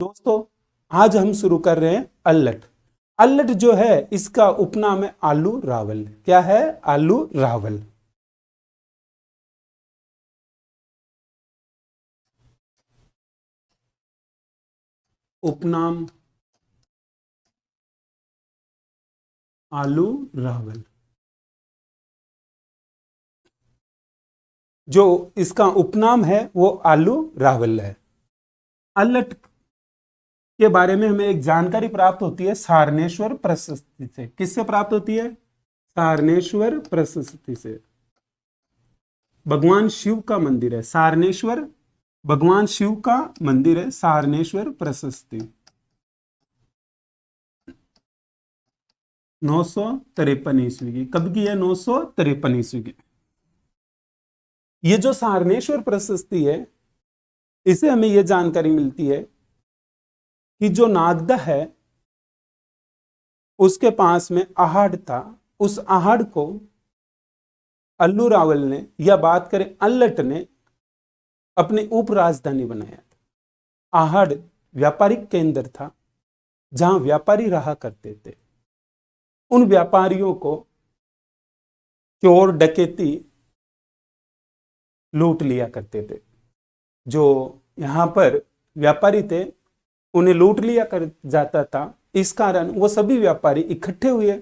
दोस्तों, आज हम शुरू कर रहे हैं अल्लट। अल्लट जो है इसका उपनाम है आलू रावल। क्या है? आलू रावल। उपनाम आलू रावल। जो इसका उपनाम है वो आलू रावल है। अल्लट के बारे में हमें एक जानकारी प्राप्त होती है सारनेश्वर प्रशस्ति से। किससे प्राप्त होती है? सारनेश्वर प्रशस्ति से। भगवान शिव का मंदिर है सारनेश्वर। भगवान शिव का मंदिर है सारनेश्वर प्रशस्ति। 953 ईस्वी की। कब की है? 953 ईस्वी की। ये जो सारनेश्वर प्रशस्ति है, इसे हमें यह जानकारी मिलती है कि जो नागदा है उसके पास में आहड़ था। उस आहड़ को अल्लू रावल ने, या बात करें अल्लट ने, अपनी उप राजधानी बनाया था। आहड़ व्यापारिक केंद्र था जहां व्यापारी रहा करते थे। उन व्यापारियों को चोर डकैती लूट लिया करते थे। जो यहां पर व्यापारी थे उन्हें लूट लिया कर जाता था। इस कारण वो सभी व्यापारी इकट्ठे हुए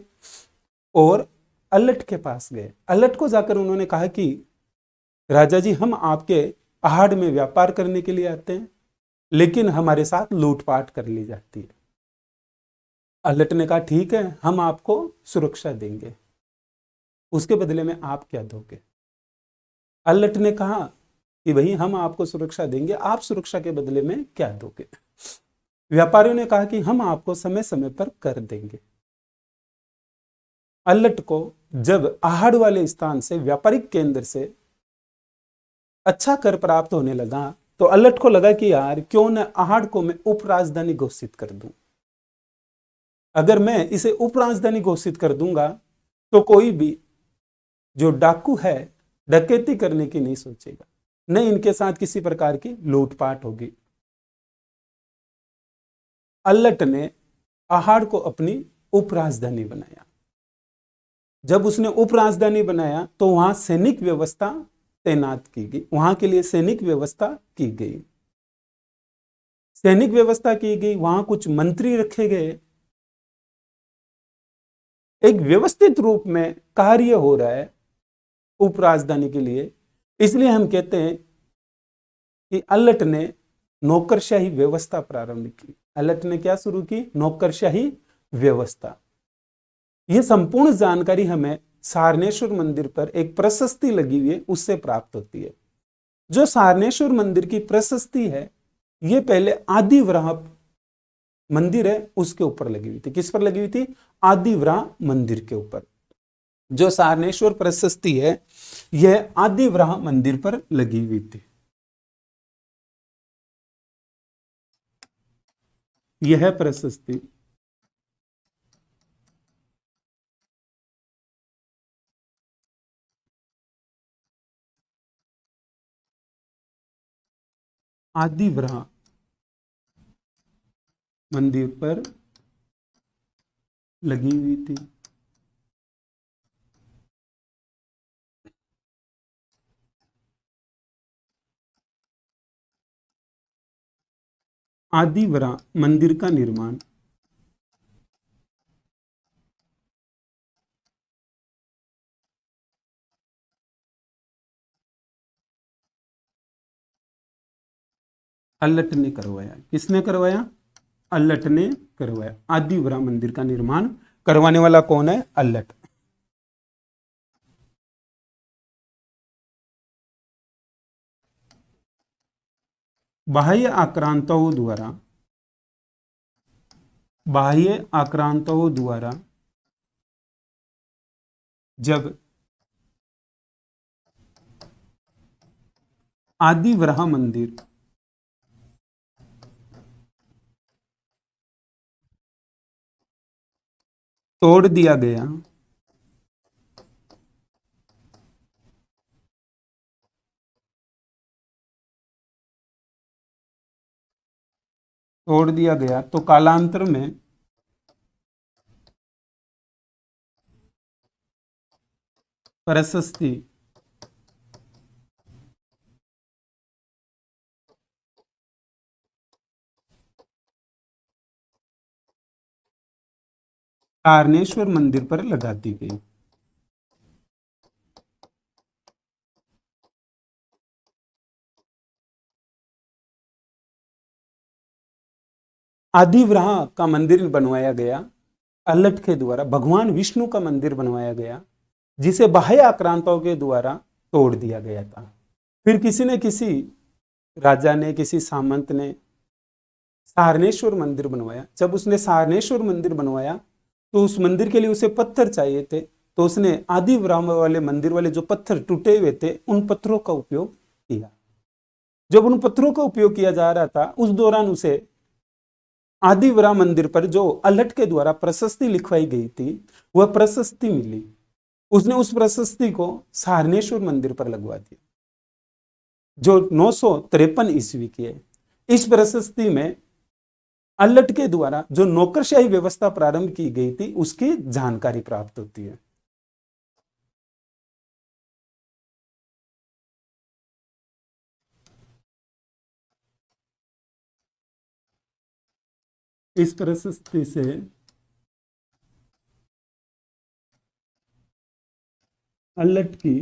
और अल्लट के पास गए। अल्लट को जाकर उन्होंने कहा कि राजा जी, हम आपके पहाड़ में व्यापार करने के लिए आते हैं, लेकिन हमारे साथ लूटपाट कर ली जाती है। अल्लट ने कहा ठीक है, हम आपको सुरक्षा देंगे, उसके बदले में आप क्या दोगे? अल्लट ने कहा कि भाई हम आपको सुरक्षा देंगे, आप सुरक्षा के बदले में क्या दोगे? व्यापारियों ने कहा कि हम आपको समय समय पर कर देंगे। अल्लट को जब आहड़ वाले स्थान से, व्यापारिक केंद्र से अच्छा कर प्राप्त होने लगा, तो अल्लट को लगा कि यार क्यों न आहड़ को मैं उप राजधानी घोषित कर दूं। अगर मैं इसे उप राजधानी घोषित कर दूंगा तो कोई भी जो डाकू है डकैती करने की नहीं सोचेगा, न इनके साथ किसी प्रकार की लूटपाट होगी। अल्लट ने आहड़ को अपनी उप राजधानी बनाया। जब उसने उप राजधानी बनाया तो वहां सैनिक व्यवस्था तैनात की गई, वहां के लिए सैनिक व्यवस्था की गई। सैनिक व्यवस्था की गई, वहां कुछ मंत्री रखे गए। एक व्यवस्थित रूप में कार्य हो रहा है उप राजधानी के लिए। इसलिए हम कहते हैं कि अल्लट ने नौकरशाही व्यवस्था प्रारंभ की। अल्लट ने क्या शुरू की? नौकरशाही व्यवस्था। यह संपूर्ण जानकारी हमें सारनेश्वर मंदिर पर एक प्रशस्ति लगी हुई है उससे प्राप्त होती है। जो सारनेश्वर मंदिर की प्रशस्ति है, यह पहले आदिवराह मंदिर है उसके ऊपर लगी हुई थी। किस पर लगी हुई थी? आदिवराह मंदिर के ऊपर। जो सारनेश्वर प्रशस्ति है यह आदिवराह मंदिर पर लगी हुई थी। यह प्रशस्ति आदिवराह मंदिर पर लगी हुई थी। आदिवराह मंदिर का निर्माण अल्लट ने करवाया। किसने करवाया? अल्लट ने करवाया। आदिवराह मंदिर का निर्माण करवाने वाला कौन है? अल्लट। बाह्य आक्रांताओं द्वारा जब आदिवराह मंदिर तोड़ दिया गया, तोड़ दिया गया तो कालांतर में प्रशस्ति तारनेश्वर मंदिर पर लगा दी गई। आदिवराह का मंदिर बनवाया गया अल्लट के द्वारा, भगवान विष्णु का मंदिर बनवाया गया जिसे बाह्य आक्रांताओं के द्वारा तोड़ दिया गया था। फिर किसी राजा ने, किसी सामंत ने सारनेश्वर मंदिर बनवाया। जब उसने सारनेश्वर मंदिर बनवाया तो उस मंदिर के लिए उसे पत्थर चाहिए थे, तो उसने आदिवराह वाले मंदिर वाले जो पत्थर टूटे हुए थे उन पत्थरों का उपयोग किया। जब उन पत्थरों का उपयोग किया जा रहा था उस दौरान उसे आदिवराह मंदिर पर जो अल्लट के द्वारा प्रशस्ति लिखवाई गई थी वह प्रशस्ति मिली। उसने उस प्रशस्ति को सारनेश्वर मंदिर पर लगवा दिया जो 953 ईस्वी की है। इस प्रशस्ति में अल्लट के द्वारा जो नौकरशाही व्यवस्था प्रारंभ की गई थी उसकी जानकारी प्राप्त होती है। इस प्रशस्ति से अल्लट की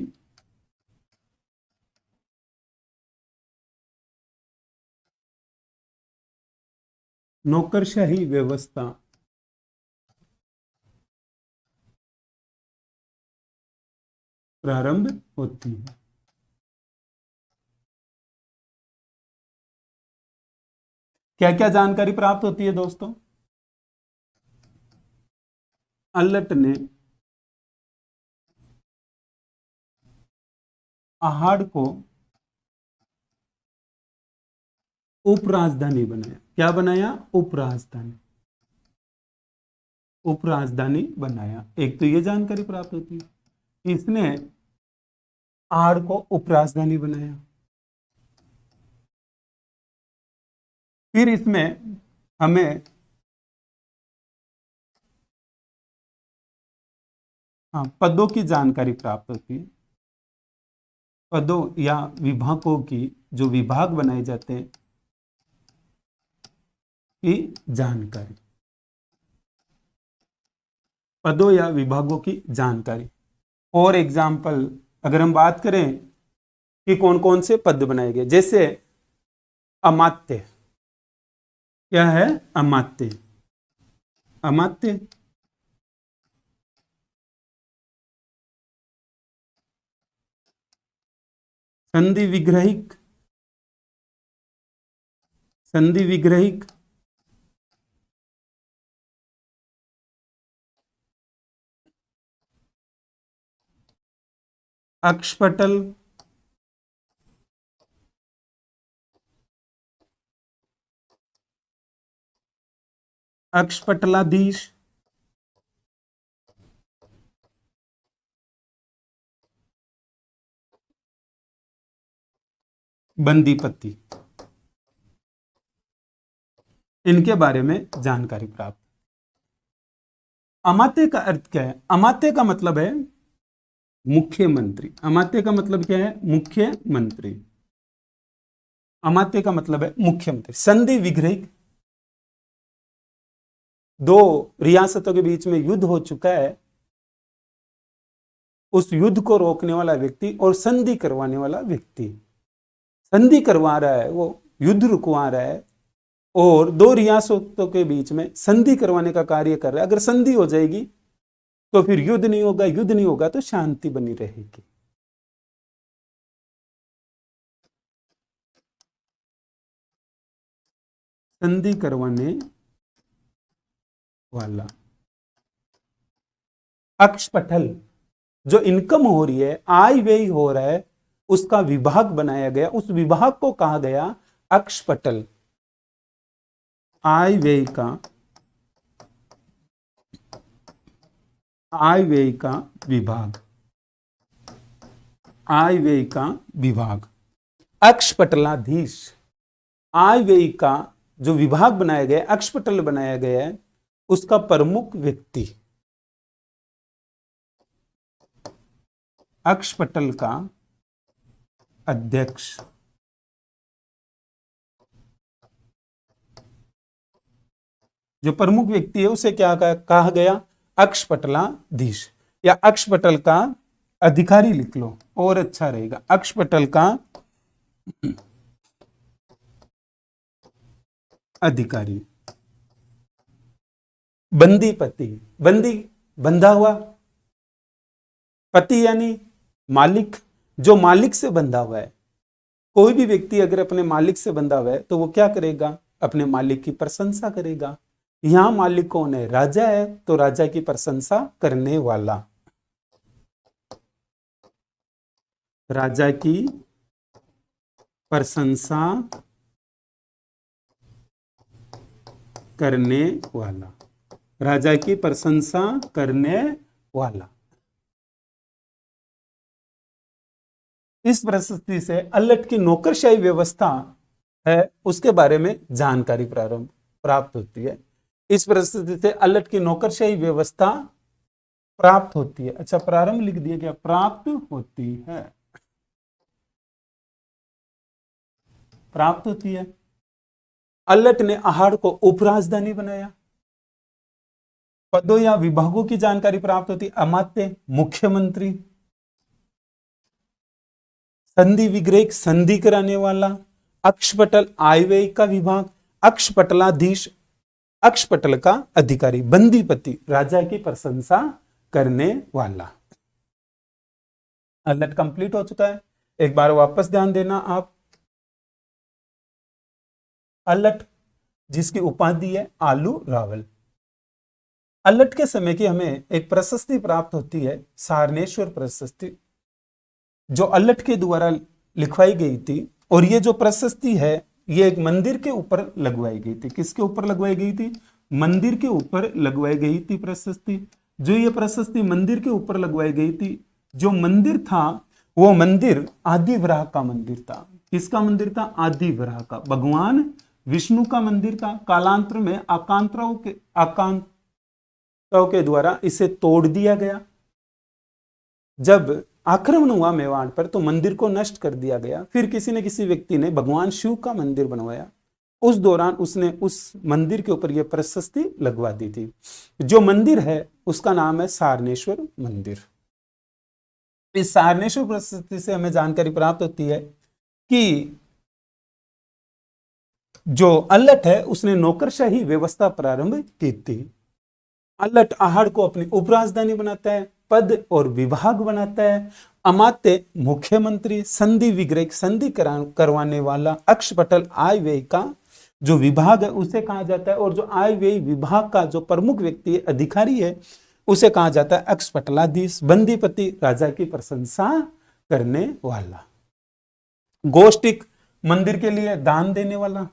नौकरशाही व्यवस्था प्रारंभ होती है। क्या क्या जानकारी प्राप्त होती है दोस्तों? अल्लट ने आहड़ को उपराजधानी बनाया। क्या बनाया? उपराजधानी। उपराजधानी बनाया। एक तो ये जानकारी प्राप्त होती है, इसने आहड़ को उपराजधानी बनाया। फिर इसमें हमें पदों की जानकारी प्राप्त होती है। पदों या विभागों की, जो विभाग बनाए जाते हैं की जानकारी, पदों या विभागों की जानकारी। और एग्जाम्पल अगर हम बात करें कि कौन कौन से पद बनाए गए, जैसे अमात्य। क्या है? अमात्य। अमात्य संधि विग्रहिक, संधि विग्रहिक, अक्षपटल, अक्षपटलाधीश, बंदीपति, इनके बारे में जानकारी प्राप्त। अमात्य का अर्थ क्या है? अमात्य का मतलब है मुख्यमंत्री। अमात्य का मतलब क्या है? मुख्यमंत्री। अमात्य का मतलब है मुख्यमंत्री। संधि विग्रहिक, दो रियासतों के बीच में युद्ध हो चुका है, उस युद्ध को रोकने वाला व्यक्ति और संधि करवाने वाला व्यक्ति। संधि करवा रहा है, वो युद्ध रुकवा रहा है और दो रियासतों के बीच में संधि करवाने का कार्य कर रहा है। अगर संधि हो जाएगी तो फिर युद्ध नहीं होगा, युद्ध नहीं होगा तो शांति बनी रहेगी। संधि करवाने वाला। अक्षपटल, जो इनकम हो रही है, आय व्यय हो रहा है, उसका विभाग बनाया गया, उस विभाग को कहा गया अक्षपटल। आय व्यय का, आय व्यय का विभाग, आय व्यय का विभाग। अक्षपटलाधीश, आय व्यय का जो विभाग बनाया गया है, अक्षपटल बनाया गया है, उसका प्रमुख व्यक्ति, अक्षपटल का अध्यक्ष, जो प्रमुख व्यक्ति है उसे क्या कहा गया? अक्षपटलाधीश या अक्षपटल का अधिकारी लिख लो और अच्छा रहेगा। अक्षपटल का अधिकारी। बंदी पति, बंदी बंधा हुआ, पति यानी मालिक, जो मालिक से बंधा हुआ है। कोई भी व्यक्ति अगर अपने मालिक से बंधा हुआ है तो वो क्या करेगा? अपने मालिक की प्रशंसा करेगा। यहां मालिक कौन है? राजा है, तो राजा की प्रशंसा करने वाला, राजा की प्रशंसा करने वाला, राजा की प्रशंसा करने वाला। इस प्रशस्ति से अल्लट की नौकरशाही व्यवस्था है उसके बारे में जानकारी प्राप्त होती है। इस प्रशस्ति से अल्लट की नौकरशाही व्यवस्था प्राप्त होती है। अच्छा, प्रारंभ लिख दिया गया, प्राप्त होती है, प्राप्त होती है। अल्लट ने आहड़ को उपराजधानी बनाया। पदों या विभागों की जानकारी प्राप्त होती, अमात्य, मुख्यमंत्री, संधि विग्रह, संधि कराने वाला, अक्षपटल आय व्यय का विभाग, अक्षपटलाधीश, अक्षपटल का अधिकारी, बंदीपति, राजा की प्रशंसा करने वाला। अल्लट कंप्लीट हो चुका है। एक बार वापस ध्यान देना आप। अल्लट जिसकी उपाधि है आलू रावल। अल्लट के समय की हमें एक प्रशस्ति प्राप्त होती है, सारनेश्वर प्रशस्ति, जो अल्लट के द्वारा लिखवाई गई थी। और ये जो प्रशस्ति है ये एक मंदिर के ऊपर लगवाई गई थी। किसके ऊपर लगवाई गई थी? मंदिर के ऊपर लगवाई गई थी प्रशस्ति। जो ये प्रशस्ति मंदिर के ऊपर लगवाई गई थी, जो मंदिर था वो मंदिर आदिवराह का मंदिर था। किसका मंदिर था? आदिवराह का, भगवान विष्णु का मंदिर था। कालांतर में आकांताओं के द्वारा इसे तोड़ दिया गया। जब आक्रमण हुआ मेवाड़ पर तो मंदिर को नष्ट कर दिया गया। फिर किसी न किसी व्यक्ति ने भगवान शिव का मंदिर बनवाया। उस दौरान उसने उस मंदिर के ऊपर यह प्रशस्ति लगवा दी थी। जो मंदिर है उसका नाम है सारनेश्वर मंदिर। इस सारनेश्वर प्रशस्ति से हमें जानकारी प्राप्त होती है कि जो अल्लट है उसने नौकरशाही व्यवस्था प्रारंभ की थी। अल्लट आहड़ को अपनी उपराजधानी बनाता है, पद और विभाग बनाता है। अमात्य, मुख्यमंत्री, संधि विग्रह, संधि करवाने वाला, अक्षपटल आय व्यय का जो विभाग है उसे कहा जाता है। और जो आय व्यय विभाग का जो प्रमुख व्यक्ति है, अधिकारी है, उसे कहा जाता है अक्षपटलाधीश। बंदीपति, राजा की प्रशंसा करने वाला। गोष्ठिक, मंदिर के लिए दान देने वाला।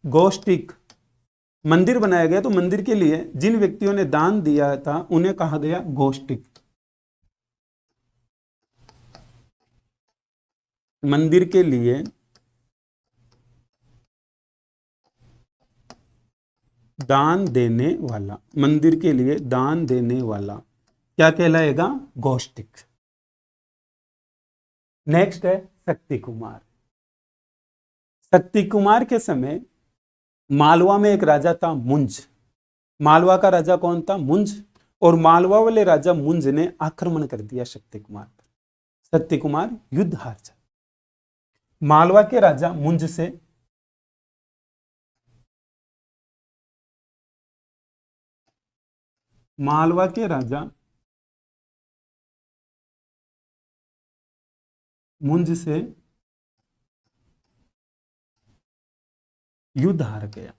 गोष्ठिक, मंदिर बनाया गया तो मंदिर के लिए जिन व्यक्तियों ने दान दिया था उन्हें कहा गया गोष्ठिक। मंदिर के लिए दान देने वाला, मंदिर के लिए दान देने वाला क्या कहलाएगा? गोष्ठिक। नेक्स्ट है शक्ति कुमार। शक्ति कुमार के समय मालवा में एक राजा था मुंज। मालवा का राजा कौन था? मुंज। और मालवा वाले राजा मुंज ने आक्रमण कर दिया शक्ति कुमार पर। शक्ति कुमार युद्ध हार जाता। मालवा के राजा मुंज से मालवा के राजा मुंज से युद्ध हार गया।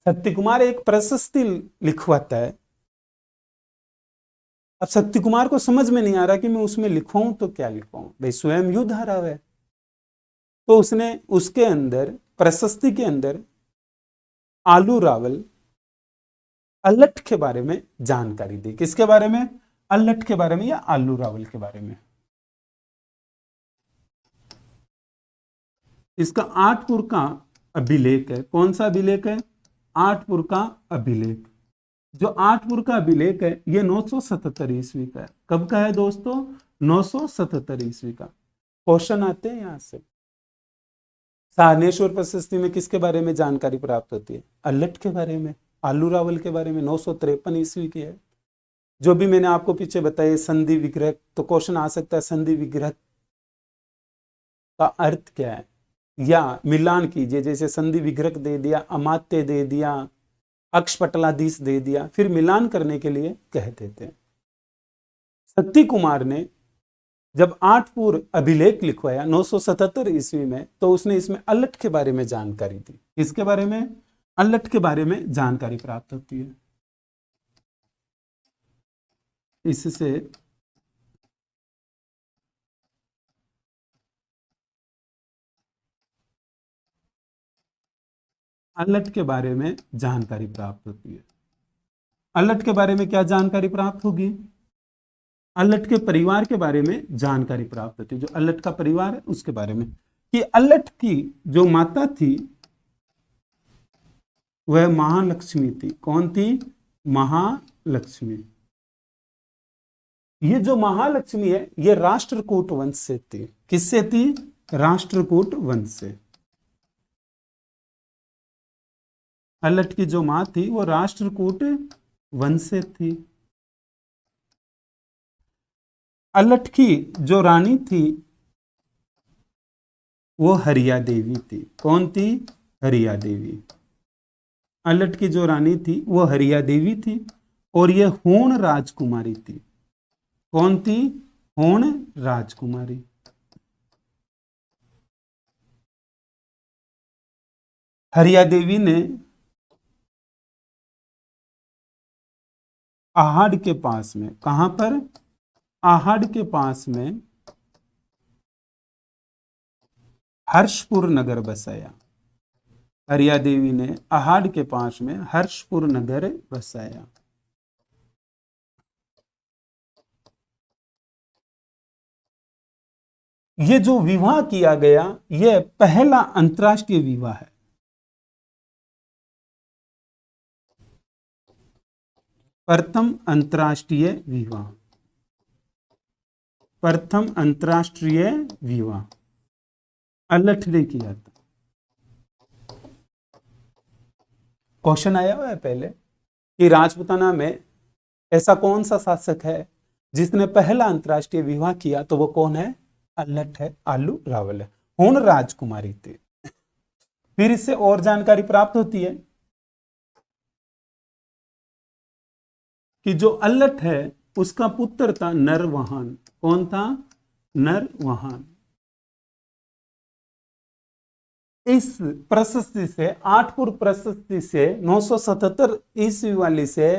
शक्ति कुमार एक प्रशस्ति लिखवाता है। अब शक्ति कुमार को समझ में नहीं आ रहा कि मैं उसमें लिखवाऊं तो क्या लिखवाऊं, भाई स्वयं युद्ध हारा है। तो उसने उसके अंदर प्रशस्ति के अंदर आलू रावल अल्लट के बारे में जानकारी दी। किसके बारे में? अल्लट के बारे में या आलू रावल के बारे में। इसका आठपुर का अभिलेख है। कौन सा अभिलेख है? आठपुर का अभिलेख। जो आठपुर का अभिलेख है ये 977 ईस्वी का है। कब का है दोस्तों? 977 ईस्वी का। क्वेश्चन आते हैं यहां से। सहानेश्वर प्रशस्ति में किसके बारे में जानकारी प्राप्त होती है? अल्लट के बारे में, आलू रावल के बारे में। 953 ईस्वी की है। जो भी मैंने आपको पीछे बताया संधि विग्रह, तो क्वेश्चन आ सकता है संधि विग्रह का अर्थ क्या है, या मिलान कीजिए। जैसे संधि विग्रह दे दिया, अमात्य दे दिया, अक्षपटलाधीश दे दिया, फिर मिलान करने के लिए कह देते हैं। शक्ति कुमार ने जब आठपुर अभिलेख लिखवाया 977 ईस्वी में, तो उसने इसमें अल्लट के बारे में जानकारी दी। किसके बारे में? अल्लट के बारे में जानकारी प्राप्त होती है। इससे अल्लट के बारे में जानकारी प्राप्त होती है। अल्लट के बारे में क्या जानकारी प्राप्त होगी? अल्लट के परिवार के बारे में जानकारी प्राप्त होती है। जो अल्लट का परिवार है उसके बारे में, कि अल्लट की जो माता थी वह महालक्ष्मी थी। कौन थी? महालक्ष्मी। ये जो महालक्ष्मी है ये राष्ट्रकूट वंश से थी। किससे थी? राष्ट्रकूट वंश से। अल्लट की जो मां थी वो राष्ट्रकूट वंश से थी। अल्लट की जो रानी थी वो हरिया देवी थी। कौन थी? हरिया देवी। अल्लट की जो रानी थी वो हरिया देवी थी, और ये होण राजकुमारी थी। कौन थी? होण राजकुमारी। हरिया देवी ने आहड़ के पास में, कहां पर? आहड़ के पास में हर्षपुर नगर बसाया। हरिया देवी ने आहड़ के पास में हर्षपुर नगर बसाया। ये जो विवाह किया गया यह पहला अंतरराष्ट्रीय विवाह है। प्रथम अंतरराष्ट्रीय विवाह। प्रथम अंतरराष्ट्रीय विवाह अल्लट ने किया था। क्वेश्चन आया हुआ है पहले कि राजपूताना में ऐसा कौन सा शासक है जिसने पहला अंतरराष्ट्रीय विवाह किया, तो वो कौन है? अल्लट है, आलू रावल है। होण राजकुमारी थी। फिर इससे और जानकारी प्राप्त होती है कि जो अल्लट है उसका पुत्र था नरवाहन। कौन था? नरवाहन। इस प्रशस्ति से, आठपुर प्रशस्ति से 977 ईस्वी वाली से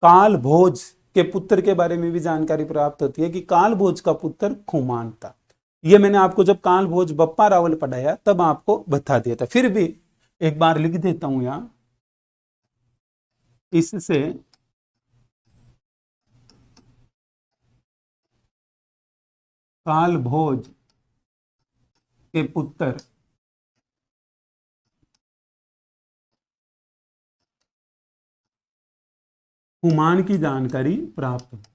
काल भोज के पुत्र के बारे में भी जानकारी प्राप्त होती है कि काल भोज का पुत्र खुमान था। ये मैंने आपको जब काल भोज बप्पा रावल पढ़ाया तब आपको बता दिया था, फिर भी एक बार लिख देता हूं यहां। इससे काल भोज के पुत्र खुमान की जानकारी प्राप्त होती।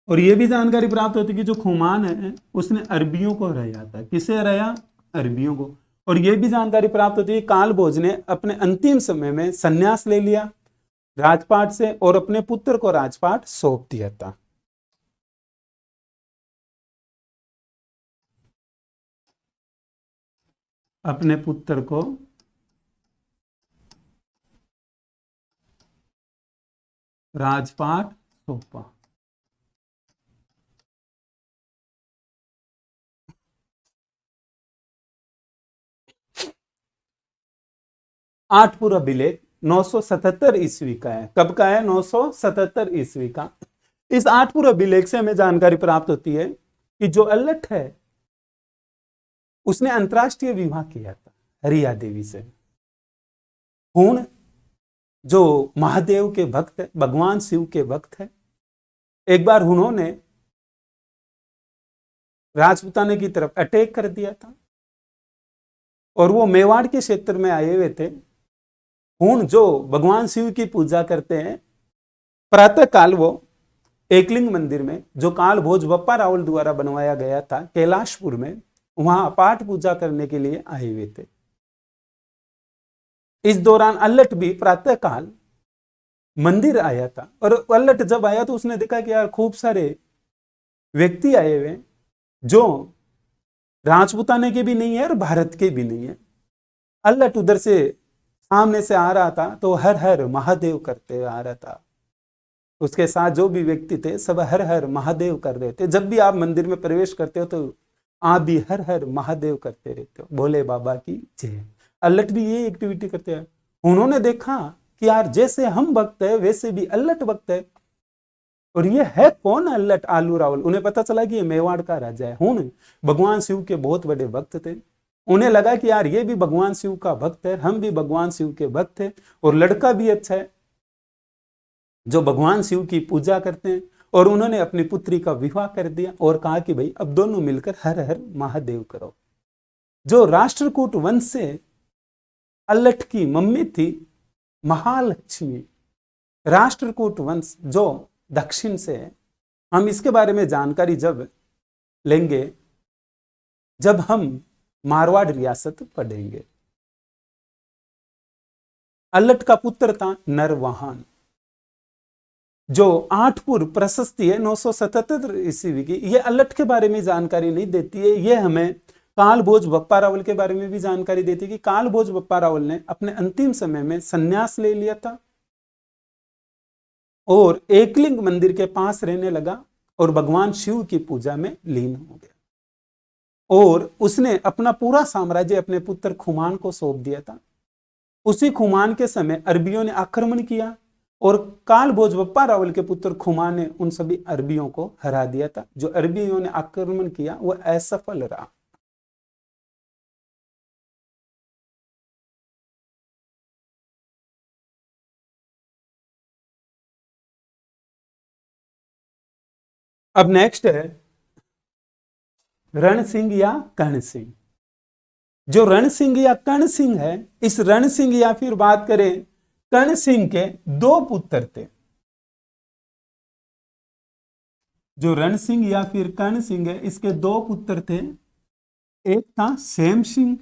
और यह भी जानकारी प्राप्त होती कि जो खुमान है उसने अरबियों को हराया था। किसे हराया? अरबियों को। और यह भी जानकारी प्राप्त होती है काल भोज ने अपने अंतिम समय में संन्यास ले लिया राजपाट से और अपने पुत्र को राजपाट सौंप दिया था। अपने पुत्र को राजपाट सौंपा। आठपुर अभिलेख 977 ईस्वी का है। कब का है? 977 ईस्वी का। इस आठपुर अभिलेख से हमें जानकारी प्राप्त होती है कि जो अल्लट है उसने अंतरराष्ट्रीय विवाह किया था हरिया देवी से। होण जो महादेव के भक्त है, भगवान शिव के भक्त है, एक बार उन्होंने राजपूताने की तरफ अटैक कर दिया था और वो मेवाड़ के क्षेत्र में आए हुए थे। हूण जो भगवान शिव की पूजा करते हैं, प्रातः काल वो एकलिंग मंदिर में, जो काल भोज बप्पा रावल द्वारा बनवाया गया था कैलाशपुर में, वहां पाठ पूजा करने के लिए आए हुए थे। इस दौरान अल्लट भी प्रातः काल मंदिर आया था और अल्लट जब आया तो उसने देखा कि यार खूब सारे व्यक्ति आए हुए जो राजपूताने के भी नहीं है और भारत के भी नहीं है। अल्लट उधर से सामने से आ रहा था तो हर हर महादेव करते हुए आ रहा था। उसके साथ जो भी व्यक्ति थे सब हर हर महादेव कर रहे थे। जब भी आप मंदिर में प्रवेश करते हो तो आप भी हर हर महादेव करते रहते हो, भोले बाबा की जय। अल्लट भी ये एक्टिविटी करते हैं। उन्होंने देखा कि यार जैसे हम भक्त है वैसे भी अल्लट भक्त है, और ये है कौन अल्लट आलू रावल। उन्हें पता चला कि ये मेवाड़ का राजा है। हूँ भगवान शिव के बहुत बड़े भक्त थे। उन्हें लगा कि यार ये भी भगवान शिव का भक्त है, हम भी भगवान शिव के भक्त है, और लड़का भी अच्छा है जो भगवान शिव की पूजा करते हैं। और उन्होंने अपनी पुत्री का विवाह कर दिया और कहा कि भाई अब दोनों मिलकर हर हर महादेव करो। जो राष्ट्रकूट वंश से अल्लट की मम्मी थी महालक्ष्मी, राष्ट्रकूट वंश जो दक्षिण से है। हम इसके बारे में जानकारी जब लेंगे जब हम मारवाड़ रियासत पढ़ेंगे। अल्लट का पुत्र था नरवाहन, जो आठपुर प्रशस्ति है 977 ईस्वी की। ये अल्लट के बारे में जानकारी नहीं देती है, ये हमें काल भोज बप्पा रावल के बारे में भी जानकारी देती है कि काल भोज बप्पा रावल ने अपने अंतिम समय में संन्यास ले लिया था और एकलिंग मंदिर के पास रहने लगा और भगवान शिव की पूजा में लीन हो गया। और उसने अपना पूरा साम्राज्य अपने पुत्र खुमान को सौंप दिया था। उसी खुमान के समय अरबियों ने आक्रमण किया और काल भोज बप्पा रावल के पुत्र खुमान ने उन सभी अरबियों को हरा दिया था। जो अरबियों ने आक्रमण किया वह असफल रहा। अब नेक्स्ट है रण सिंह या कर्ण सिंह। जो रण सिंह या कर्ण सिंह है, इस रण सिंह या फिर बात करें कर्ण सिंह के दो पुत्र थे। जो रण सिंह या फिर कर्ण सिंह है, इसके दो पुत्र थे। एक था सेम सिंह,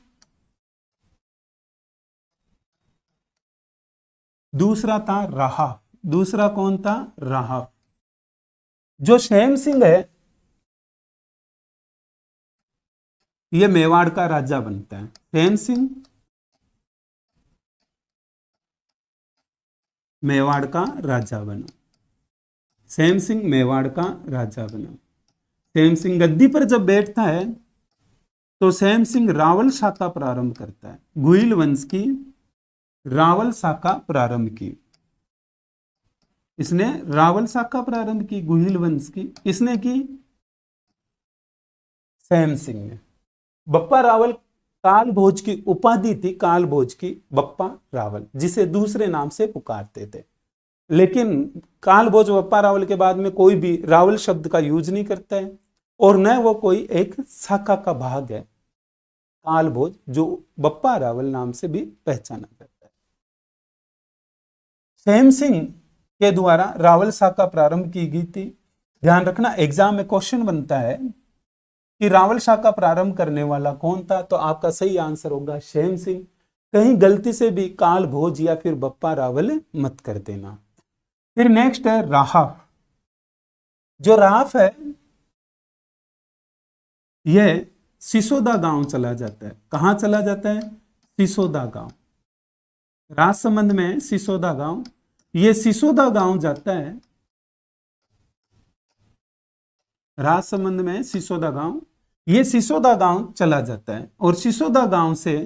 दूसरा था राहा। दूसरा कौन था? राहा। जो सेम सिंह है ये मेवाड़ का राजा बनता है। सेम सिंह मेवाड़ का राजा बना। सेम सिंह मेवाड़ का राजा बना। सेम सिंह गद्दी पर जब बैठता है तो सेम सिंह रावल शाखा प्रारंभ करता है। गुहिल वंश की रावल शाखा प्रारंभ की। इसने रावल शाखा प्रारंभ की गुहिल वंश की। इसने की सेम सिंह ने। बप्पा रावल काल भोज की उपाधि थी, काल भोज की बप्पा रावल, जिसे दूसरे नाम से पुकारते थे। लेकिन काल भोज बप्पा रावल के बाद में कोई भी रावल शब्द का यूज नहीं करता है और न वो कोई एक शाखा का भाग है काल भोज, जो बप्पा रावल नाम से भी पहचाना जाता है। सेम सिंह के द्वारा रावल शाखा प्रारंभ की गई थी। ध्यान रखना एग्जाम में क्वेश्चन बनता है कि रावल शाखा प्रारंभ करने वाला कौन था, तो आपका सही आंसर होगा सेम सिंह। कहीं गलती से भी काल भोज या फिर बप्पा रावल मत कर देना। फिर नेक्स्ट है राहाफ। जो राहाफ है यह सिसोदा गांव चला जाता है। कहां चला जाता है? सिसोदा गांव। राजसमंद में सिसोदा गांव। यह सिसोदा गांव जाता है राजसमंद में सिसोदा गांव। ये सिसोदा गांव चला जाता है और सिसोदा गांव से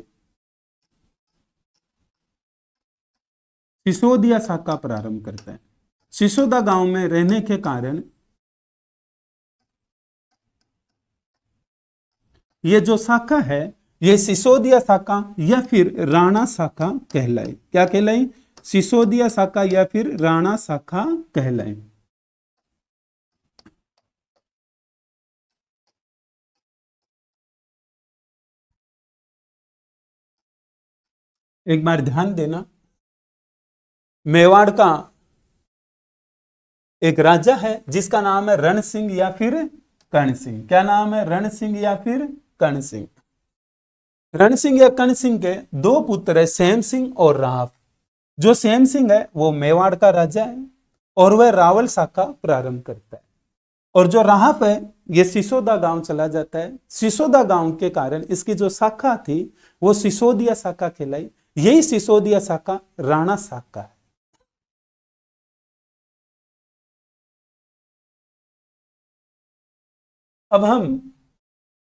सिसोदिया शाखा प्रारंभ करता है। सिसोदा गांव में रहने के कारण ये जो शाखा है ये सिसोदिया शाखा या फिर राणा शाखा कहलाई। क्या कहलाई? सिसोदिया शाखा या फिर राणा शाखा कहलाई। एक बार ध्यान देना, मेवाड़ का एक राजा है जिसका नाम है रण सिंह या फिर कर्ण सिंह। क्या नाम है? रण सिंह या फिर कर्ण सिंह। रण सिंह या कर्ण सिंह के दो पुत्र है, सेम सिंह और राव। जो सेम सिंह है वो मेवाड़ का राजा है और वह रावल शाखा प्रारंभ करता है, और जो राहब है ये सिसोदा गांव चला जाता है। सिसोदा गांव के कारण इसकी जो शाखा थी वो सिसोदिया शाखा कहलाई। यही सिसोदिया शाखा राणा शाखा है। अब हम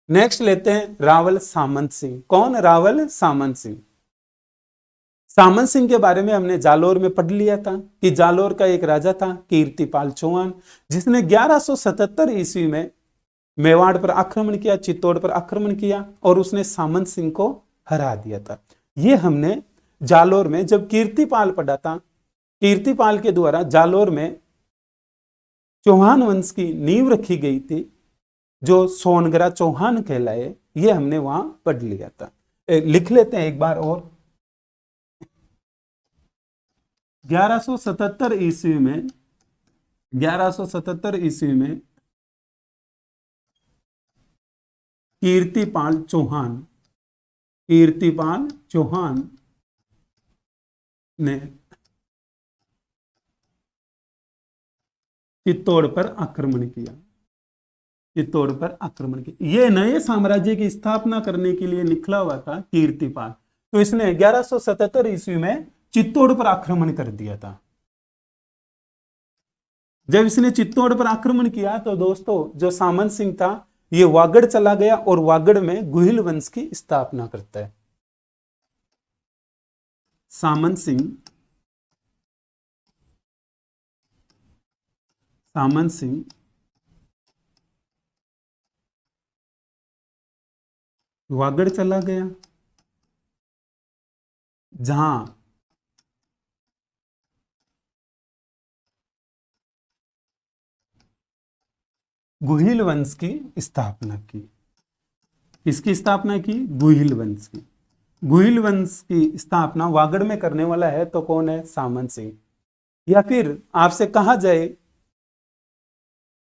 नेक्स्ट लेते हैं रावल सामंत सिंह। कौन? रावल सामंत सिंह। सामंत सिंह के बारे में हमने जालोर में पढ़ लिया था कि जालोर का एक राजा था कीर्तिपाल चौहान, जिसने 1177 ईस्वी में मेवाड़ पर आक्रमण किया, चित्तौड़ पर आक्रमण किया और उसने सामंत सिंह को हरा दिया था। ये हमने जालोर में जब कीर्तिपाल पढ़ा था, कीर्तिपाल के द्वारा जालोर में चौहान वंश की नींव रखी गई थी, जो सोनगरा चौहान कहलाए, ये हमने वहां पढ़ लिया था। लिख लेते हैं एक बार और। 1177 ईस्वी में 1177 ईस्वी में कीर्तिपाल चौहान ने चित्तौड़ पर आक्रमण किया। चित्तौड़ पर आक्रमण किया। ये नए साम्राज्य की स्थापना करने के लिए निकला हुआ था कीर्तिपाल, तो इसने 1177 ईस्वी में चित्तौड़ पर आक्रमण कर दिया था। जब इसने चित्तौड़ पर आक्रमण किया तो दोस्तों जो सामंत सिंह था ये वागड़ चला गया और वागड़ में गुहिल वंश की स्थापना करता है। सामंत सिंह वागड़ चला गया, जहां गुहिल वंश की स्थापना की। किसकी स्थापना की? गुहिल वंश की। गुहिल वंश की स्थापना वागड़ में करने वाला है तो कौन है? सामंत सिंह। या फिर आपसे कहा जाए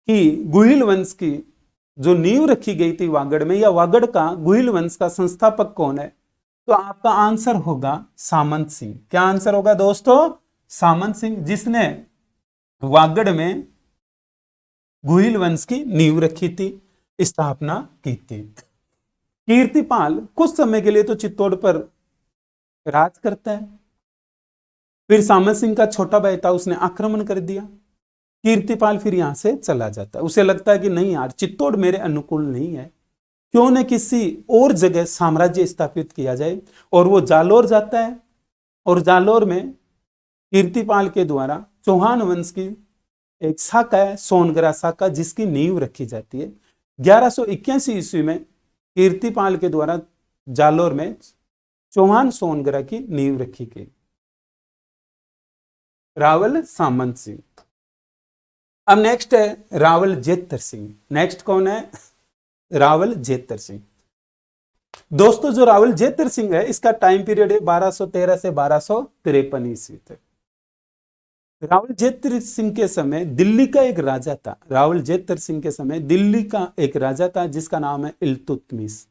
कि गुहिल वंश की जो नींव रखी गई थी वागड़ में, या वागड़ का गुहिल वंश का संस्थापक कौन है, तो आपका आंसर होगा सामंत सिंह। क्या आंसर होगा दोस्तों? सामंत सिंह, जिसने वागड़ में गुहिल वंश की नींव रखी थी, स्थापना की थी। कीर्तिपाल कुछ समय के लिए तो चित्तौड़ पर राज करता है, फिर सामंत सिंह का छोटा भाई था, उसने आक्रमण कर दिया। कीर्तिपाल फिर यहां से चला जाता है। उसे लगता है कि नहीं यार, चित्तौड़ मेरे अनुकूल नहीं है, क्यों न किसी और जगह साम्राज्य स्थापित किया जाए। और वो जालोर जाता है, और जालोर में कीर्तिपाल के द्वारा चौहान वंश की एक शाखा है, सोनगरा शाखा, जिसकी नींव रखी जाती है। 1181 ईस्वी में कीर्तिपाल के द्वारा जालोर में चौहान सोनगरा की नींव रखी गई। रावल सामंत सिंह। अब नेक्स्ट है रावल जेतर सिंह। नेक्स्ट कौन है? रावल जेतर सिंह। दोस्तों जो रावल जेतर सिंह है, इसका टाइम पीरियड है 1213 से 1253 ईस्वी तक। रावल जेतर सिंह के समय दिल्ली का एक राजा था। रावल जेतर सिंह के समय दिल्ली का एक राजा था जिसका नाम है इल्तुतमिश।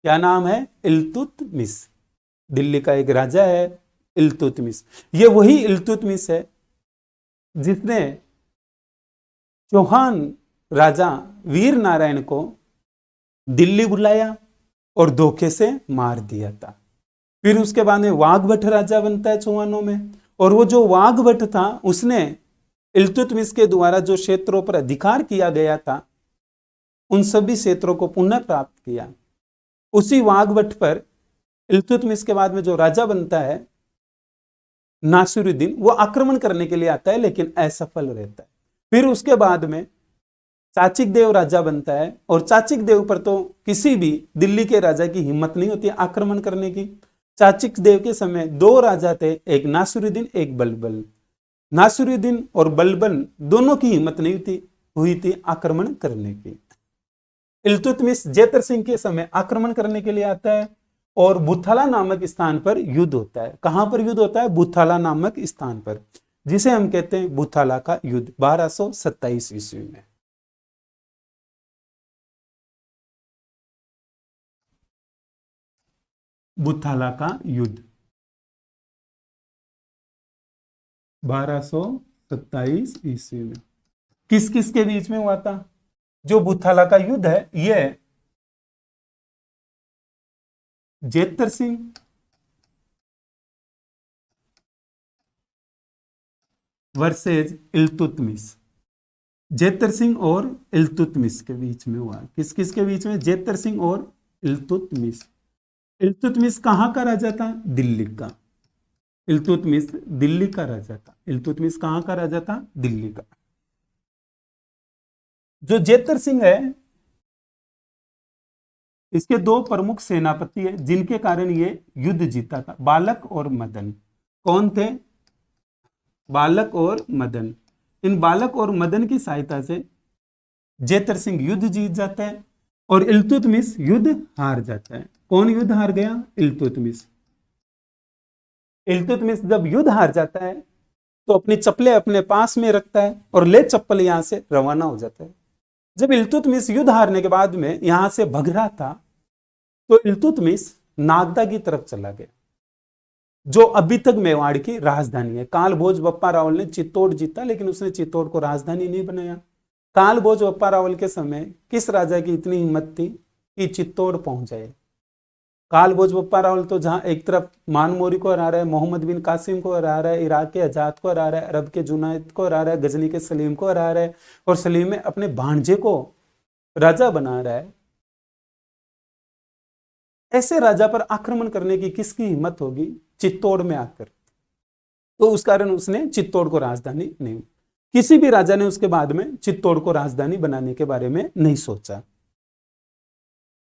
क्या नाम है? इल्तुतमिश। दिल्ली का एक राजा है इल्तुतमिश। ये वही इल्तुतमिश है जिसने चौहान राजा वीर नारायण को दिल्ली बुलाया और धोखे से मार दिया था। फिर उसके बाद में वाघभट राजा बनता है चौहानों में, और वो जो वाघभट था उसने इल्तुतमिश के द्वारा जो क्षेत्रों पर अधिकार किया गया था उन सभी क्षेत्रों को पुनः प्राप्त किया। उसी वाघभट पर इल्तुतमिश के बाद में जो राजा बनता है नासिरुद्दीन, वो आक्रमण करने के लिए आता है लेकिन असफल रहता है। फिर उसके बाद में चाचिक देव राजा बनता है, और चाचिक देव पर तो किसी भी दिल्ली के राजा की हिम्मत नहीं होती आक्रमण करने की। चाचिक देव के समय दो राजा थे, एक नासिरुद्दीन एक बलबन। नासिरुद्दीन और बलबन दोनों की हिम्मत नहीं हुई थी आक्रमण करने की। इल्तुतमिश जेतर सिंह के समय आक्रमण करने के लिए आता है और बुथाला नामक स्थान पर युद्ध होता है। कहां पर युद्ध होता है? बुथाला नामक स्थान पर, जिसे हम कहते हैं बुथाला का युद्ध 1227 ईस्वी में। बुथाला का युद्ध 1227 ईस्वी में किस किस के बीच में हुआ था? जो बुथाला का युद्ध है यह जेतर सिंह वर्सेज इल्तुतमिश, जेतर सिंह और इल्तुतमिश के बीच में हुआ। किस किस के बीच में? जेतर सिंह और इल्तुतमिश। इल्तुतमिश कहां का राजा था? दिल्ली का। इल्तुतमिश दिल्ली का राजा था। इल्तुतमिश कहां का राजा था? दिल्ली का। जो जेतर सिंह है इसके दो प्रमुख सेनापति है जिनके कारण ये युद्ध जीता था, बालक और मदन। कौन थे? बालक और मदन। इन बालक और मदन की सहायता से जेतर सिंह युद्ध जीत जाता है और इल्तुतमिश युद्ध हार जाता है। कौन युद्ध हार गया? इल्तुतमिश। इल्तुतमिश जब युद्ध हार जाता है तो अपनी चप्पलें अपने पास में रखता है और ले चप्पल यहां से रवाना हो जाता है। जब इल्तुतमिश युद्ध हारने के बाद में यहां से भग रहा था तो इल्तुतमिश नागदा की तरफ चला गया, जो अभी तक मेवाड़ की राजधानी है। काल भोज बप्पा रावल ने चित्तौड़ जीता लेकिन उसने चित्तौड़ को राजधानी नहीं बनाया। काल भोज बप्पा रावल के समय किस राजा की इतनी हिम्मत थी कि चित्तौड़ पहुंच जाए? काल भोज बप्पा रावल तो जहां एक तरफ मानमोरी को हरा रहा है, मोहम्मद बिन कासिम को हरा रहा है, इराक के आजाद को हरा रहा है, अरब के जुनायद को हरा रहा है, गजनी के सलीम को हरा रहा है और सलीम में अपने भांजे को राजा बना रहा है। ऐसे राजा पर आक्रमण करने की किसकी हिम्मत होगी चित्तौड़ में आकर? तो उस कारण उसने चित्तौड़ को राजधानी नहीं, किसी भी राजा ने उसके बाद में चित्तौड़ को राजधानी बनाने के बारे में नहीं सोचा।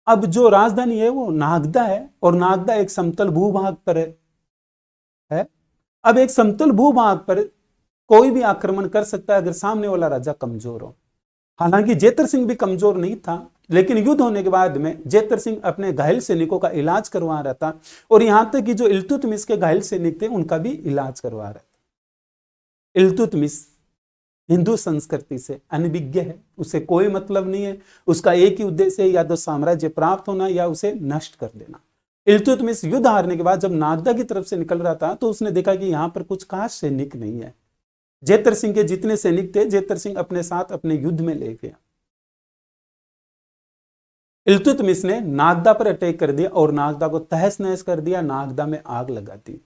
अब जो राजधानी है वो नागदा है और नागदा एक समतल भूभाग पर है। अब एक समतल भूभाग पर कोई भी आक्रमण कर सकता है अगर सामने वाला राजा कमजोर हो। हालांकि जेतर सिंह भी कमजोर नहीं था, लेकिन युद्ध होने के बाद में जेतर सिंह अपने घायल सैनिकों का इलाज करवा रहा था और यहां तक कि जो इल्तुतमिश के घायल सैनिक थे उनका भी इलाज करवा रहा था। इल्तुतमिश हिंदू संस्कृति से अनभिज्ञ है, उसे कोई मतलब नहीं है। उसका एक ही उद्देश्य है, या तो साम्राज्य प्राप्त होना या उसे नष्ट कर देना। इल्तुतमिश युद्ध हारने के बाद जब नागदा की तरफ से निकल रहा था तो उसने देखा कि यहां पर कुछ खास सैनिक नहीं है। जेतर सिंह के जितने सैनिक थे जेतर सिंह अपने साथ अपने युद्ध में ले गया। इल्तुतमिश ने नागदा पर अटैक कर दिया और नागदा को तहस नहस कर दिया, नागदा में आग लगा दी।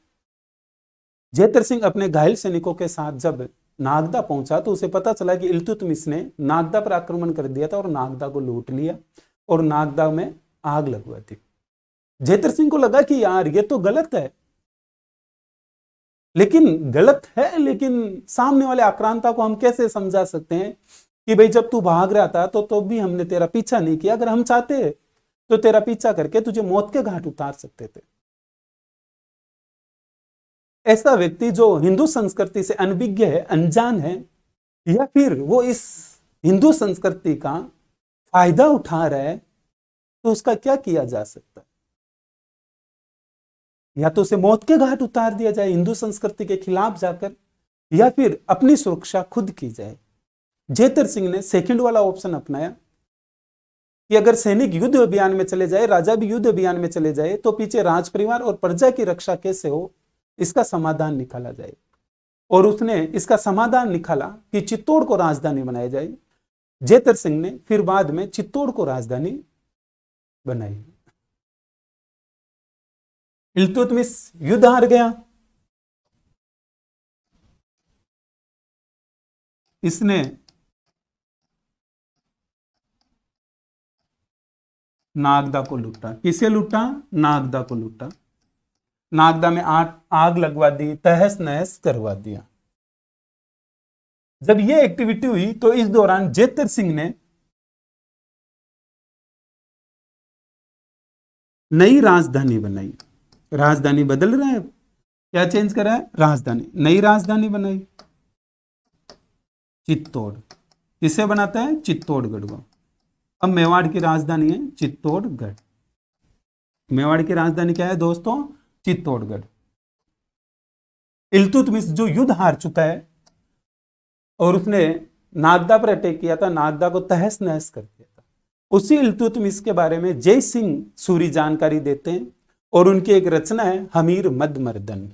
जेतर सिंह अपने घायल सैनिकों के साथ जब नागदा पहुंचा तो उसे पता चला कि इल्तुतमिश ने नागदा पर आक्रमण कर दिया था और नागदा को लूट लिया और नागदा में आग लगवा दी। जेतर सिंह को लगा कि यार ये तो गलत है, लेकिन सामने वाले आक्रांता को हम कैसे समझा सकते हैं कि भाई जब तू भाग रहा था तो भी हमने तेरा पीछा नहीं किया, अगर हम चाहते तो तेरा पीछा करके तुझे मौत के घाट उतार सकते थे। ऐसा व्यक्ति जो हिंदू संस्कृति से अनभिज्ञ है, अनजान है, या फिर वो इस हिंदू संस्कृति का फायदा उठा रहा है, तो उसका क्या किया जा सकता है? या तो उसे मौत के घाट उतार दिया जाए हिंदू संस्कृति के खिलाफ जाकर, या फिर अपनी सुरक्षा खुद की जाए। जेतर सिंह ने सेकंड वाला ऑप्शन अपनाया कि अगर सैनिक युद्ध अभियान में चले जाए, राजा भी युद्ध अभियान में चले जाए, तो पीछे राज परिवार और प्रजा की रक्षा कैसे हो, इसका समाधान निकाला जाए। और उसने इसका समाधान निकाला कि चित्तौड़ को राजधानी बनाया जाए। जेतर सिंह ने फिर बाद में चित्तौड़ को राजधानी बनाई। इल्तुतमिश युद्ध हार गया। इसने नागदा को लूटा। किसे लूटा? नागदा को लूटा। नागदा में आग लगवा दी, तहस नहस करवा दिया। जब यह एक्टिविटी हुई तो इस दौरान जेतर सिंह ने नई राजधानी बनाई। राजधानी बदल रहा है, क्या चेंज करा है? राजधानी, नई राजधानी बनाई चित्तौड़। किसे बनाता है? चित्तौड़गढ़ को। अब मेवाड़ की राजधानी है चित्तौड़गढ़। मेवाड़ की राजधानी क्या है दोस्तों? चित्तौड़गढ़। इल्तुतमिश जो युद्ध हार चुका है और उसने नागदा पर अटैक किया था, नागदा को तहस नहस कर दिया था, उसी इल्तुतमिश के बारे में जय सिंह सूरी जानकारी देते हैं और उनकी एक रचना है हमीर मद मर्दन।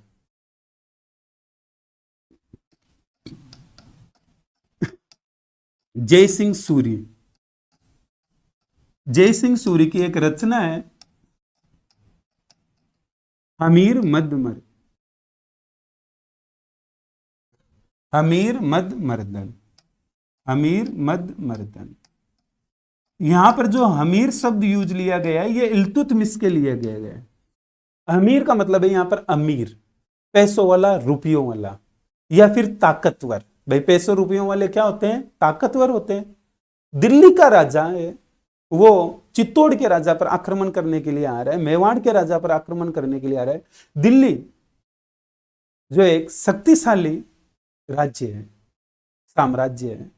जय सिंह सूरी, जय सिंह सूरी की एक रचना है हमीर मद मर्दन, हमीर मद मर्दन, हमीर मद मर्दन। यहां पर जो हमीर शब्द यूज लिया गया है ये इल्तुतमिश के लिए गया है। अमीर का मतलब है यहां पर अमीर, पैसों वाला, रुपयों वाला, या फिर ताकतवर। भाई पैसों रुपयों वाले क्या होते हैं? ताकतवर होते हैं। दिल्ली का राजा है वो चित्तौड़ के राजा पर आक्रमण करने के लिए आ रहा है, मेवाड़ के राजा पर आक्रमण करने के लिए आ रहा है। दिल्ली जो एक शक्तिशाली राज्य है, साम्राज्य है।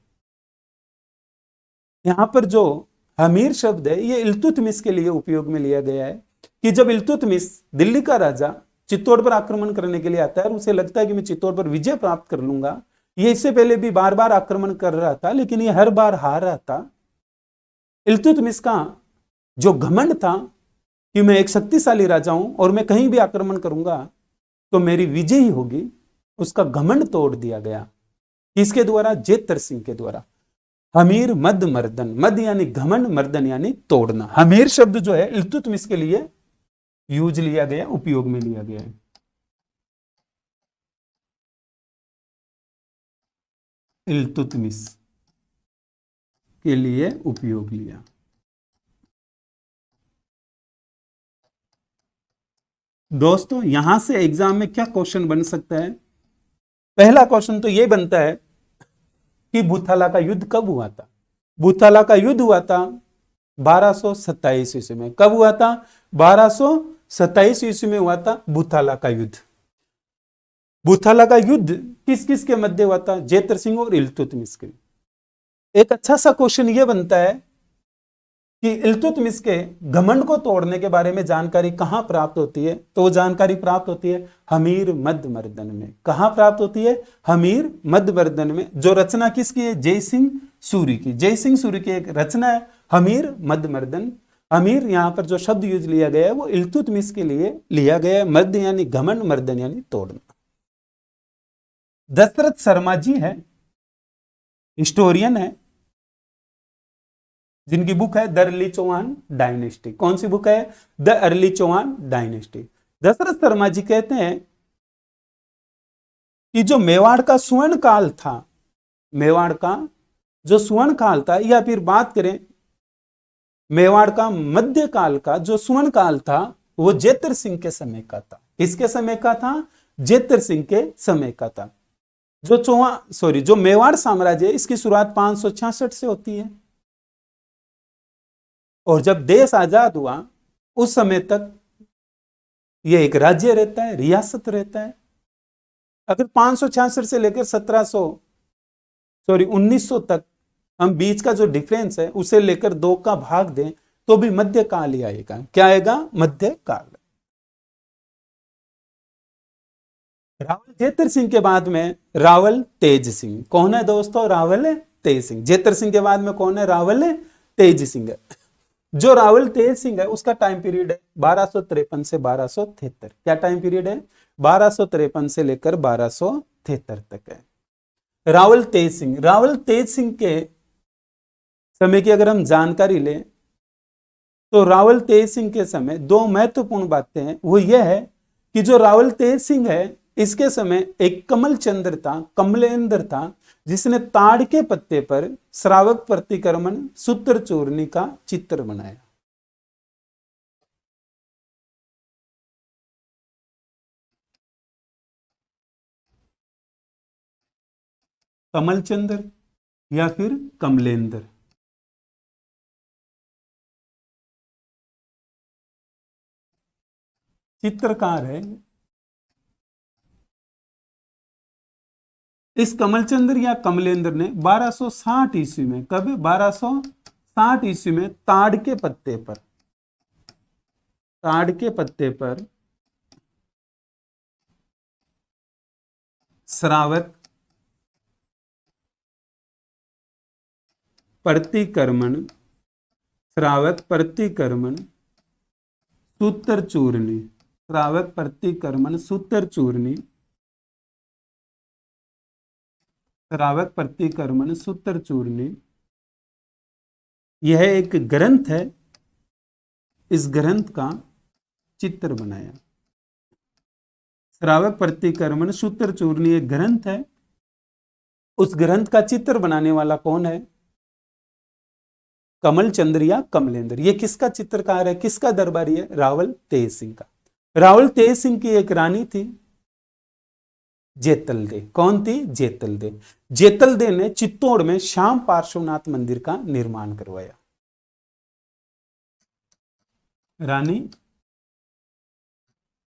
यहां पर जो हमीर शब्द है ये इल्तुतमिश के लिए उपयोग में लिया गया है कि जब इल्तुतमिश दिल्ली का राजा चित्तौड़ पर आक्रमण करने के लिए आता है और उसे लगता है कि मैं चित्तौड़ पर विजय प्राप्त कर लूंगा, ये इससे पहले भी बार बार आक्रमण कर रहा था लेकिन ये हर बार हार रहा था। इल्तुतमिश का जो घमंड था कि मैं एक शक्तिशाली राजा हूं और मैं कहीं भी आक्रमण करूंगा तो मेरी विजय ही होगी, उसका घमंड तोड़ दिया गया। किसके द्वारा? जेतर सिंह के द्वारा। हमीर मद मर्दन, मद यानी घमंड, मर्दन यानी तोड़ना। हमीर शब्द जो है इल्तुतमिश के लिए यूज लिया गया, उपयोग में लिया गया है। इल्तुतमिश के लिए उपयोग लिया। दोस्तों यहां से एग्जाम में क्या क्वेश्चन बन सकता है? पहला क्वेश्चन तो यह बनता है कि भूथाला का युद्ध कब हुआ था? भूथाला का युद्ध हुआ था 1227 ईस्वी में। कब हुआ था? 1227 ईस्वी में हुआ था भूथाला का युद्ध। भूथाला का युद्ध किस किस के मध्य हुआ था? जेतर सिंह और इल्तुतमिश के। एक अच्छा सा क्वेश्चन यह बनता है कि इल्तुतमिश के घमंड को तोड़ने के बारे में जानकारी कहां प्राप्त होती है? तो वो जानकारी प्राप्त होती है हमीर मद मर्दन में। कहां प्राप्त होती है? हमीर मद मर्दन में। जो रचना किसकी है? जय सिंह सूरी की। जय सिंह सूरी की एक रचना है हमीर मद मर्दन। अमीर यहां पर जो शब्द यूज लिया गया है वो इल्तुतमिश के लिए लिया गया है। मद यानी घमंड, मर्दन यानी तोड़ना। दशरथ शर्मा जी है, हिस्टोरियन है, जिनकी बुक है द अर्ली चौहान डायनेस्टी। कौन सी बुक है? The early Chauhan dynasty. Dasharath Sharma ji कहते हैं कि जो मेवाड़ का स्वर्ण काल था, मेवाड़ का जो स्वर्ण काल था, या फिर बात करें मेवाड़ का मध्य काल का जो स्वर्ण काल था वो जेतर सिंह के समय का था। किसके समय का था? जेतर सिंह के समय का था। जो मेवाड़ साम्राज्य है इसकी शुरुआत 566 से होती है और जब देश आजाद हुआ उस समय तक यह एक राज्य रहता है, रियासत रहता है। अगर 566 से लेकर 1900 तक हम बीच का जो डिफरेंस है उसे लेकर 2 का भाग दें तो भी मध्यकाल ही आएगा। क्या आएगा? मध्यकाल। रावल जेतर सिंह के बाद में रावल तेज सिंह। कौन है दोस्तों? रावल तेज सिंह। जेतर सिंह के बाद में कौन है? रावल तेज सिंह। जो रावल तेज सिंह है उसका टाइम पीरियड है 1253 से 1273। क्या टाइम पीरियड है? 1253 से लेकर 1273 तक है। रावल तेज सिंह, रावल तेज सिंह के समय की अगर हम जानकारी लें तो रावल तेज सिंह के समय 2 महत्वपूर्ण बातें हैं। वो यह है कि जो रावल तेज सिंह है इसके समय एक कमल चंद्र था, कमलेंद्र था, जिसने ताड़ के पत्ते पर श्रावक प्रतिक्रमण सूत्र चूर्णी का चित्र बनाया। कमलचंद्र या फिर कमलेंद्र। चित्रकार है। इस कमलचंद्र या कमलेंद्र ने 1260 ईस्वी में, कब? 1260 ईस्वी में ताड़ के पत्ते पर ताड़ के पत्ते पर श्रावक प्रतिक्रमण, श्रावक प्रतिक्रमण सूत्र चूर्णी, श्रावक प्रतिक्रमण सूत्र चूर्णी, श्रावक प्रतिक्रमण सूत्र चूर्णी, यह एक ग्रंथ है। इस ग्रंथ का चित्र बनाया। श्रावक प्रतिक्रमण सूत्र चूर्णी एक ग्रंथ है। उस ग्रंथ का चित्र बनाने वाला कौन है? कमल चंद्र या कमलेंद्र। ये किसका चित्रकार है, किसका दरबारी है? रावल तेज सिंह का। रावल तेज सिंह की एक रानी थी जेतलदे। कौन थी? जेतलदे। जेतलदे ने चित्तौड़ में श्याम पार्श्वनाथ मंदिर का निर्माण करवाया। रानी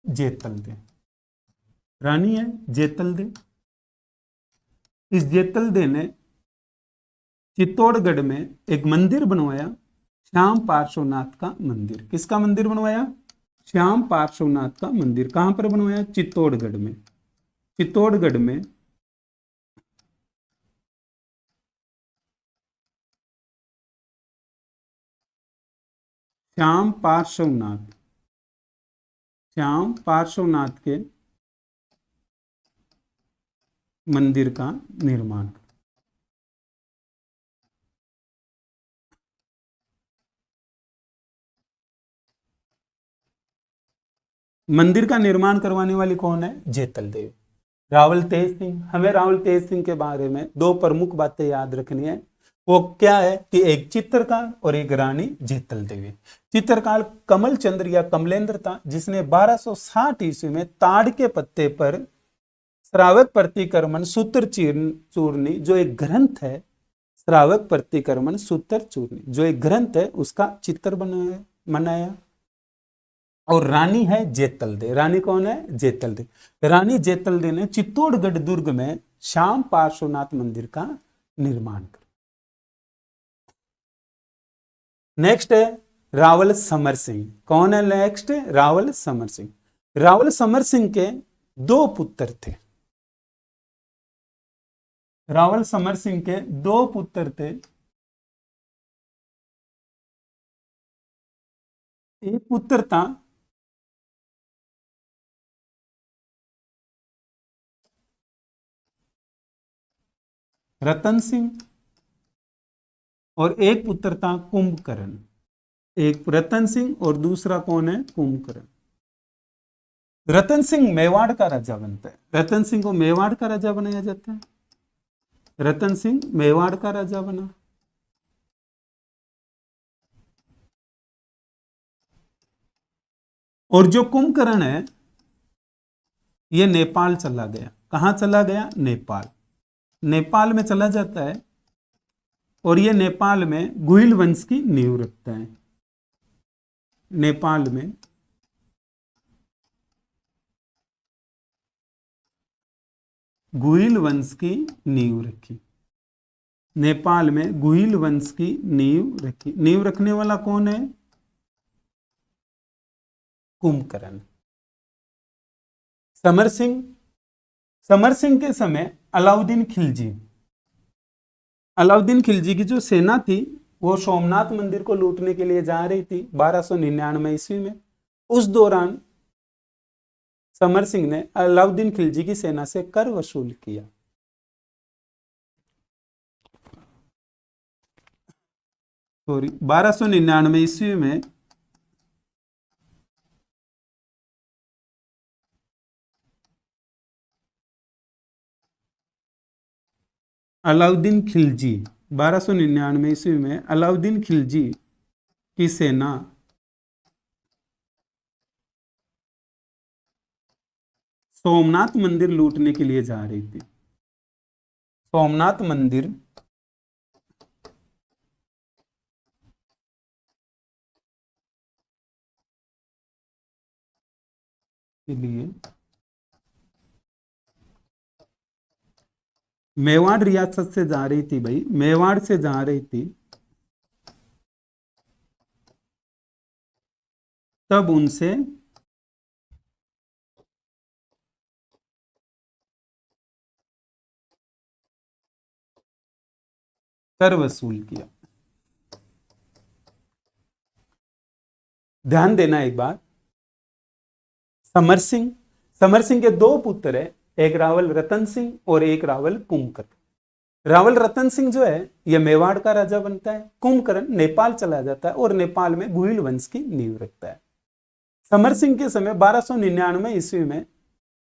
जेतलदे, रानी है जेतलदे। इस जेतलदे ने चित्तौड़गढ़ में एक मंदिर बनवाया, श्याम पार्श्वनाथ का मंदिर। किसका मंदिर बनवाया? श्याम पार्श्वनाथ का मंदिर। कहां पर बनवाया? चित्तौड़गढ़ में। चित्तौड़गढ़ में श्याम पार्श्वनाथ, श्याम पार्श्वनाथ के मंदिर का निर्माण। मंदिर का निर्माण करवाने वाली कौन है? जेतलदेव। रावल तेज सिंह। हमें रावल तेज सिंह के बारे में दो प्रमुख बातें याद रखनी है। वो क्या है कि एक चित्रकार और एक रानी जेतलदेवी। चित्रकार कमल चंद्र या कमलेंद्र था, जिसने 1260 ईस्वी में ताड़ के पत्ते पर श्रावक प्रतिक्रमण सूत्र चूर्णी जो एक ग्रंथ है, श्रावक प्रतिक्रमण सूत्र चूर्णी जो एक ग्रंथ है, उसका चित्र बनाया। और रानी है जेतलदे। रानी कौन है? जेतलदे। रानी जेतलदे ने चित्तौड़गढ़ दुर्ग में श्याम पार्श्वनाथ मंदिर का निर्माण किया। नेक्स्ट है रावल समर सिंह। कौन है नेक्स्ट? रावल समर सिंह। रावल समर सिंह के दो पुत्र थे। रावल समर सिंह के दो पुत्र थे। एक पुत्र था रतन सिंह और एक पुत्र था कुंभकर्ण। एक रतन सिंह और दूसरा कौन है? कुंभकर्ण। रतन सिंह मेवाड़ का राजा बनता है। रतन सिंह को मेवाड़ का राजा बनाया जाता है। रतन सिंह मेवाड़ का राजा बना। और जो कुंभकर्ण है ये नेपाल चला गया। कहां चला गया? नेपाल। नेपाल में चला जाता है और ये नेपाल में गुहिल वंश की नींव रखता है। नेपाल में गुहिल वंश की नींव रखी। नेपाल में गुहिल वंश की नींव रखी। नींव रखने वाला कौन है? कुंभकर्ण। समर सिंह, समर सिंह के समय अलाउद्दीन खिलजी, अलाउद्दीन खिलजी की जो सेना थी वो सोमनाथ मंदिर को लूटने के लिए जा रही थी 1299 ईस्वी में। उस दौरान समर सिंह ने अलाउद्दीन खिलजी की सेना से कर वसूल किया। सॉरी 1299 ईस्वी में अलाउद्दीन खिलजी 1299 ईस्वी में अलाउद्दीन खिलजी की सेना सोमनाथ मंदिर लूटने के लिए जा रही थी। सोमनाथ मंदिर के लिए मेवाड़ रियासत से जा रही थी भाई, मेवाड़ से जा रही थी। तब उनसे कर वसूल किया। ध्यान देना एक बात, समर सिंह के दो पुत्र है, एक रावल रतन सिंह और एक रावल कुंभकर्ण। रावल रतन सिंह जो है यह मेवाड़ का राजा बनता है, कुंभकर्ण नेपाल चला जाता है और नेपाल में गुहिल वंश की नींव रखता है। समर सिंह के समय 1299 ईस्वी में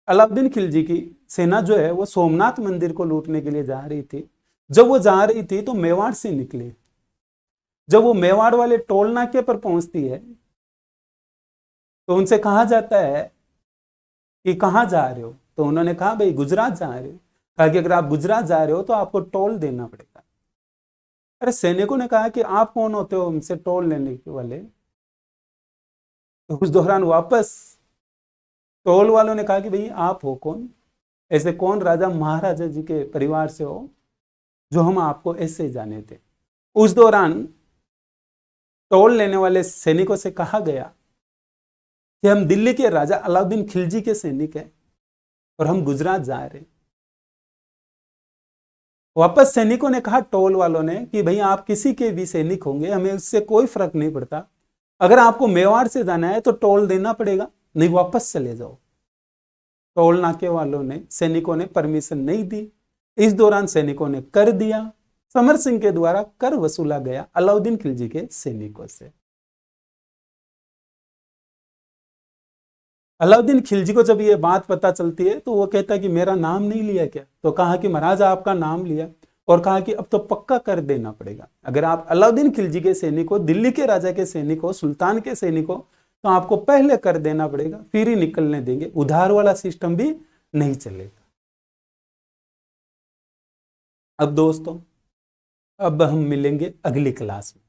अलाउद्दीन खिलजी की सेना जो है वो सोमनाथ मंदिर को लूटने के लिए जा रही थी। जब वो जा रही थी तो मेवाड़ से निकले। जब वो मेवाड़ वाले टोल नाके पर पहुंचती है तो उनसे कहा जाता है कि कहां जा रहे हो, तो उन्होंने कहा भाई गुजरात जा रहे हो। कहा कि अगर आप गुजरात जा रहे हो तो आपको टोल देना पड़ेगा। अरे सैनिकों ने कहा कि आप कौन होते हो हमसे टोल लेने के वाले। तो उस दौरान वापस टोल वालों ने कहा कि भाई आप हो कौन, ऐसे कौन राजा महाराजा जी के परिवार से हो जो हम आपको ऐसे जाने थे। उस दौरान टोल लेने वाले सैनिकों से कहा गया कि हम दिल्ली के राजा अलाउद्दीन खिलजी के सैनिक हैं और हम गुजरात जा रहे हैं। वापस सैनिकों ने कहा टोल वालों ने कि भाई आप किसी के भी सैनिक होंगे, हमें उससे कोई फर्क नहीं पड़ता, अगर आपको मेवाड़ से जाना है तो टोल देना पड़ेगा, नहीं वापस चले जाओ। टोल नाके वालों ने, सैनिकों ने परमिशन नहीं दी। इस दौरान सैनिकों ने कर दिया। समर सिंह के द्वारा कर वसूला गया अलाउद्दीन खिलजी के सैनिकों से। अलाउद्दीन खिलजी को जब ये बात पता चलती है तो वो कहता है कि मेरा नाम नहीं लिया क्या, तो कहा कि महाराज आपका नाम लिया और कहा कि अब तो पक्का कर देना पड़ेगा। अगर आप अलाउद्दीन खिलजी के सैनिक हो, दिल्ली के राजा के सैनिक हो, सुल्तान के सैनिक हो, तो आपको पहले कर देना पड़ेगा, फिर ही निकलने देंगे। उधार वाला सिस्टम भी नहीं चलेगा। अब दोस्तों, अब हम मिलेंगे अगली क्लास में।